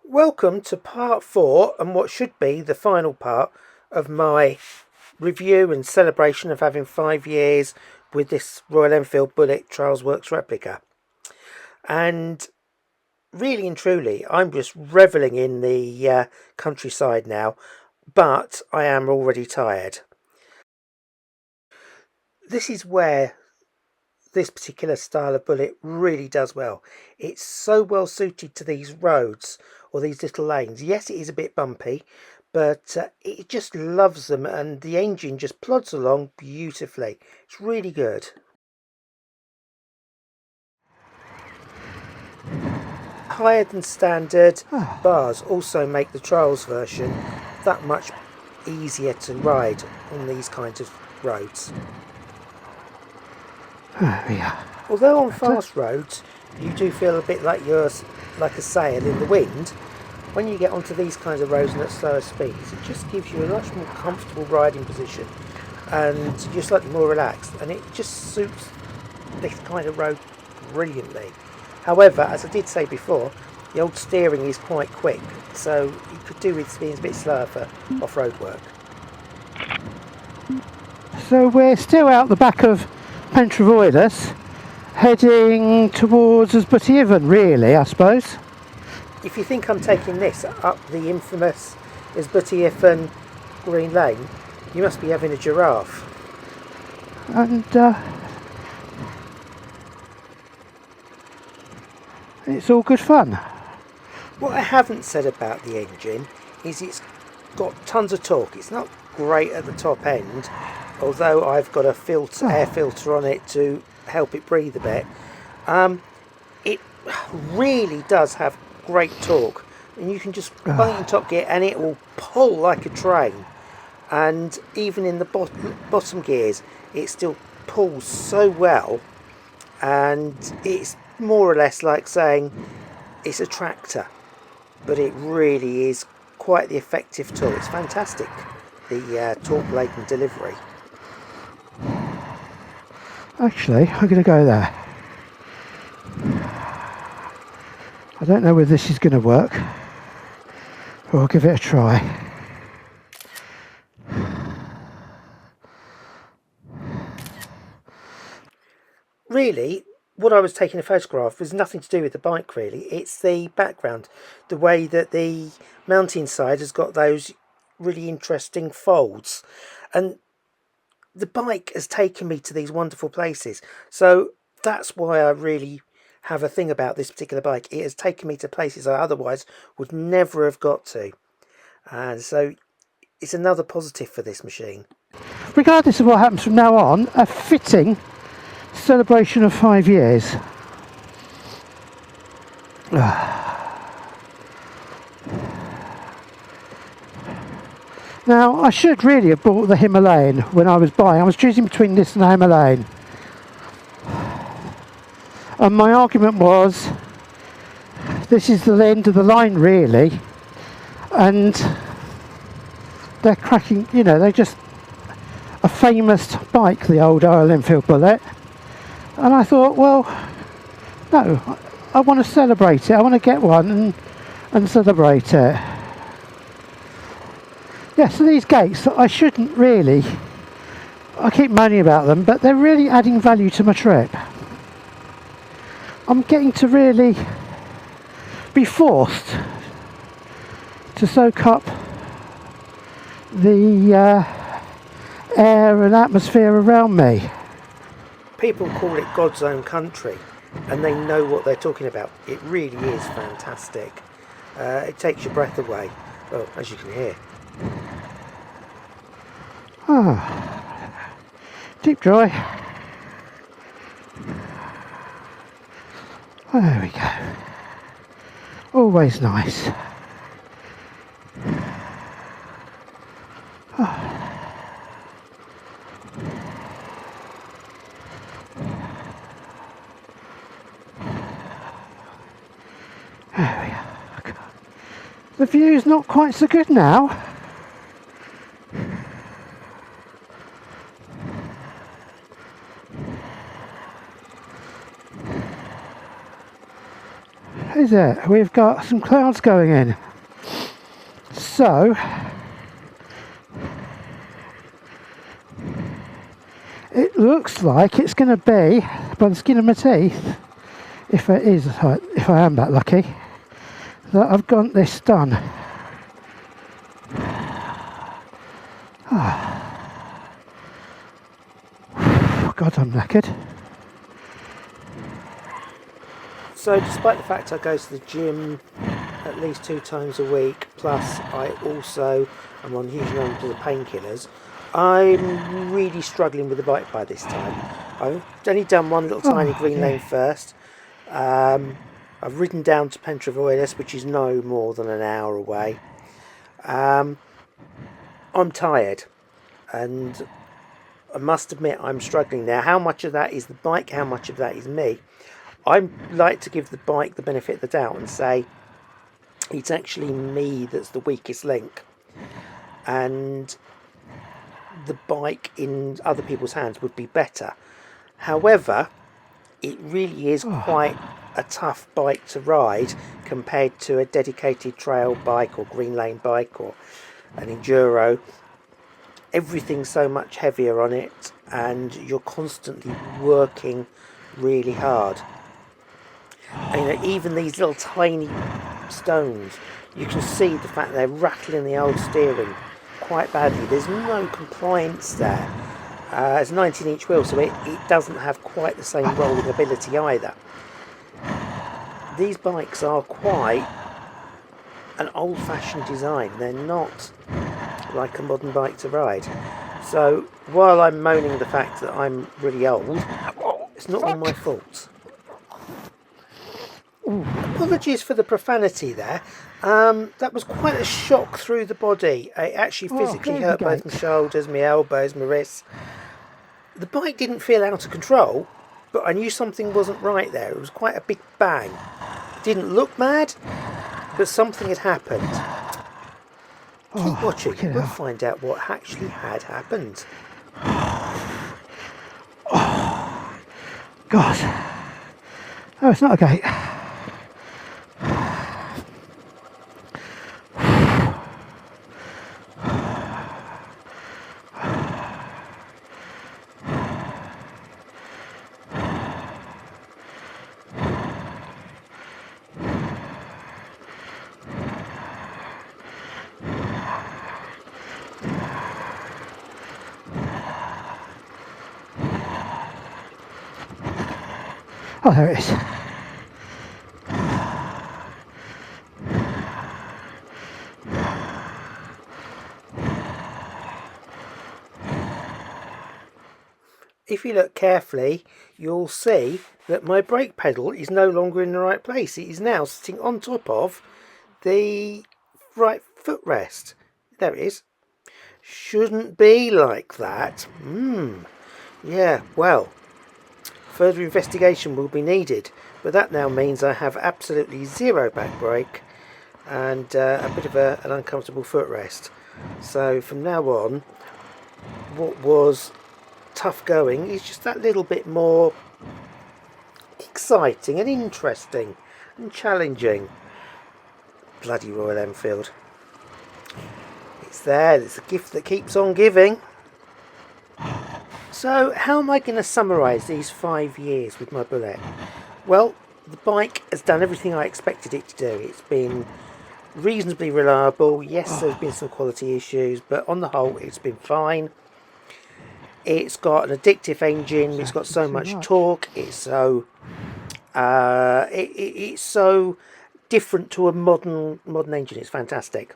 Welcome to part 4 and what should be the final part of my review and celebration of having 5 years with this Royal Enfield Bullet Trials Works replica. And really and truly, I'm just revelling in the countryside now, but I am already tired. This is where this particular style of bullet really does well. It's so well suited to these roads or these little lanes. Yes, it is a bit bumpy, but it just loves them, and the engine just plods along beautifully. It's really good. Higher than standard bars also make the Trials version that much easier to ride on these kinds of roads. Yeah. Although on fast roads you do feel a bit like you're like a sail in the wind, when you get onto these kinds of roads and at slower speeds, it just gives you a much more comfortable riding position and you're slightly more relaxed, and it just suits this kind of road brilliantly. However, as I did say before, the old steering is quite quick, so you could do with being a bit slower for off-road work. So we're still out the back of Pentravoidus, heading towards Ysbyty really, I suppose. If you think I'm taking this up the infamous Ysbyty Green Lane, you must be having a giraffe. And it's all good fun. What I haven't said about the engine is it's got tons of torque. It's not great at the top end, although I've got a air filter on it to help it breathe a bit. It really does have great torque, and you can just bung it in top gear and it will pull like a train. And even in the bottom gears, it still pulls so well, and it's more or less like saying it's a tractor, but it really is quite the effective tool. It's fantastic, the torque laden delivery. Actually, I'm going to go there. I don't know whether this is going to work, but I'll give it a try. Really, what I was taking a photograph was nothing to do with the bike really. It's the background, the way that the mountain side has got those really interesting folds, and the bike has taken me to these wonderful places. So that's why I really have a thing about this particular bike. It has taken me to places I otherwise would never have got to, and so it's another positive for this machine. Regardless of what happens from now on, a fitting celebration of 5 years. Now, I should really have bought the Himalayan when I was buying. I was choosing between this and the Himalayan. And my argument was, this is the end of the line really. And they're cracking, they're just a famous bike, the old Royal Enfield Bullet. And I thought, well, no, I want to celebrate it. I want to get one and celebrate it. Yeah, so these gates, I shouldn't really, I keep moaning about them, but they're really adding value to my trip. I'm getting to really be forced to soak up the air and atmosphere around me. People call it God's own country, and they know what they're talking about. It really is fantastic. It takes your breath away, well, as you can hear. Deep joy. There we go. Always nice. There we are. The view's not quite so good now. is it? We've got some clouds going in. So it looks like it's going to be, by the skin of my teeth, if I am that lucky, that I've got this done. God, I'm knackered. So despite the fact I go to the gym at least 2 times a week, plus I also am on huge amounts of the painkillers, I'm really struggling with the bike by this time. I've only done one little tiny green lane first. I've ridden down to Pentravoilis, which is no more than an hour away. I'm tired, and I must admit I'm struggling now. How much of that is the bike? How much of that is me? I like to give the bike the benefit of the doubt and say it's actually me that's the weakest link, and the bike in other people's hands would be better. However, it really is quite a tough bike to ride compared to a dedicated trail bike or green lane bike or an enduro. Everything's so much heavier on it, and you're constantly working really hard. And even these little tiny stones, you can see the fact they're rattling the old steering quite badly. There's no compliance there. It's a 19-inch wheel, so it doesn't have quite the same rolling ability either. These bikes are quite an old-fashioned design. They're not like a modern bike to ride. So while I'm moaning the fact that I'm really old, it's not all my fault. Apologies for the profanity there. That was quite a shock through the body. It actually physically hurt both my shoulders, my elbows, my wrists. The bike didn't feel out of control, but I knew something wasn't right there. It was quite a big bang. It didn't look mad, but something had happened. Keep watching, we'll find out what actually had happened. God. Oh, it's not a gate. Oh, there it is. If you look carefully, you'll see that my brake pedal is no longer in the right place. It is now sitting on top of the right footrest. There it is. Shouldn't be like that. Yeah, well, further investigation will be needed, but that now means I have absolutely zero back brake and a bit of an uncomfortable footrest. So from now on, what was tough going is just that little bit more exciting and interesting and challenging. Bloody Royal Enfield. It's there, it's a gift that keeps on giving. So how am I going to summarise these 5 years with my Bullet? Well, the bike has done everything I expected it to do. It's been reasonably reliable. Yes, there's been some quality issues, but on the whole it's been fine. It's got an addictive engine. It's got so much torque. It's so it's so different to a modern engine. It's fantastic.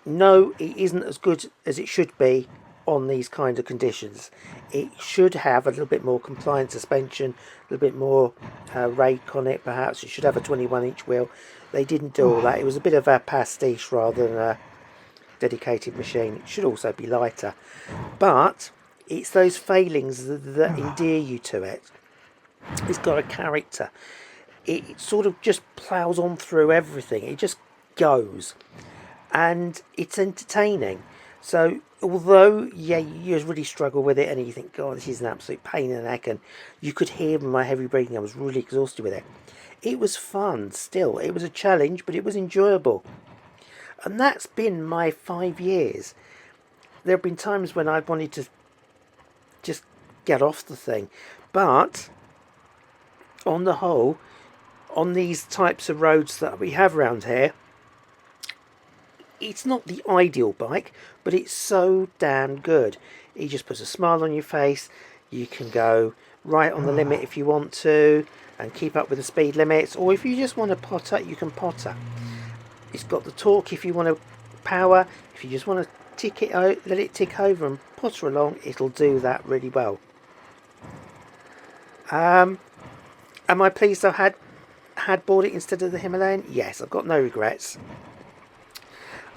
No, it isn't as good as it should be on these kind of conditions. It should have a little bit more compliant suspension, a little bit more rake on it. Perhaps it should have a 21-inch wheel. They didn't do all that. It was a bit of a pastiche rather than a dedicated machine. It should also be lighter, but it's those failings that endear you to it. It's got a character. It sort of just ploughs on through everything. It just goes, and it's entertaining. So although, yeah, you really struggle with it and you think, God, this is an absolute pain in the neck, and you could hear my heavy breathing, I was really exhausted with it. it was fun still. It was a challenge, but it was enjoyable. And that's been my 5 years. There have been times when I've wanted to just get off the thing. But on the whole, on these types of roads that we have around here, it's not the ideal bike, but it's so damn good. It just puts a smile on your face. You can go right on the limit if you want to and keep up with the speed limits, or if you just want to potter, you can potter. It's got the torque if you want to power. If you just want to tick it out, let it tick over and potter along, it'll do that really well. Am I pleased I had bought it instead of the Himalayan? Yes, I've got no regrets.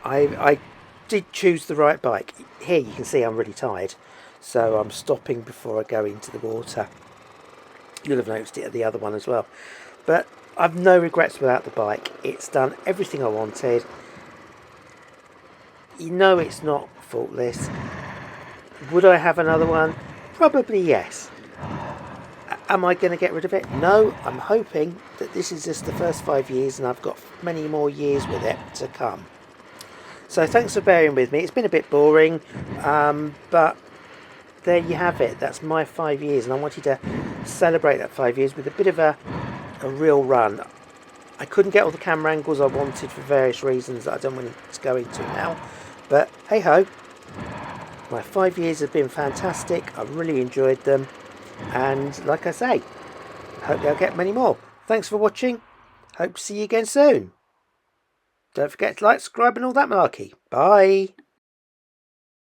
I did choose the right bike. Here you can see I'm really tired, so I'm stopping before I go into the water. You'll have noticed it at the other one as well. But I've no regrets without the bike. It's done everything I wanted. You know it's not faultless. Would I have another one? Probably yes. Am I going to get rid of it? No, I'm hoping that this is just the first 5 years and I've got many more years with it to come. So thanks for bearing with me. It's been a bit boring, but there you have it. That's my 5 years, and I wanted to celebrate that 5 years with a bit of a real run. I couldn't get all the camera angles I wanted for various reasons that I don't want to go into now, but hey ho, my 5 years have been fantastic. I've really enjoyed them, and like I say, hope I'll get many more. Thanks for watching. Hope to see you again soon. Don't forget to like, subscribe and all that malarkey. Bye.